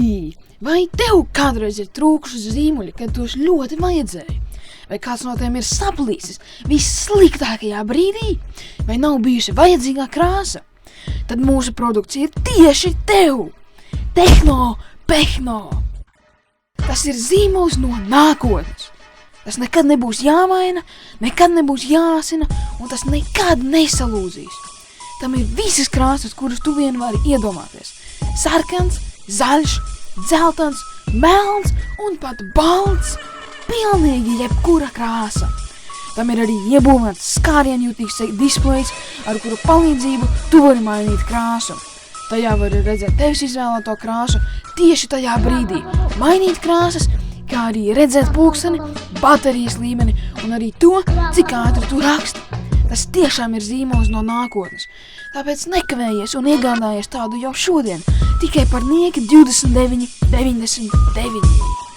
Hei! Vai tev kādreiz ir trūkuši zīmuļi, kad tos ļoti vajadzēja? Vai kāds no tiem ir saplīsis vissliktākajā brīdī? Vai nav bijusi vajadzīgā krāsa? Tad mūsu produkcija ir tieši tev! Tehno! Tas ir zīmols no nākotnes. Tas nekad nebūs jāmaina, nekad nebūs jāsina, un tas nekad nesalūzīs. Tam ir visas krāsas, kuras tu vien vari iedomāties. Sarkans, zaļš, dzeltens, melns un pat balts. Pilnīgi jebkura krāsa. Tam ir arī iebūvēts skārienjutīgs displejs, ar kuru palīdzību tu vari mainīt krāsu. Tajā var redzēt tevis izvēlēto krāsu tieši tajā brīdī, mainīt krāsas, kā arī redzēt pulksteni, baterijas līmeni un arī to, cik ātri tu raksti. Tas tiešām ir zīmols no nākotnes. Tāpēc nekavējies un iegādājies tādu jau šodien, tikai par nieki 29,99.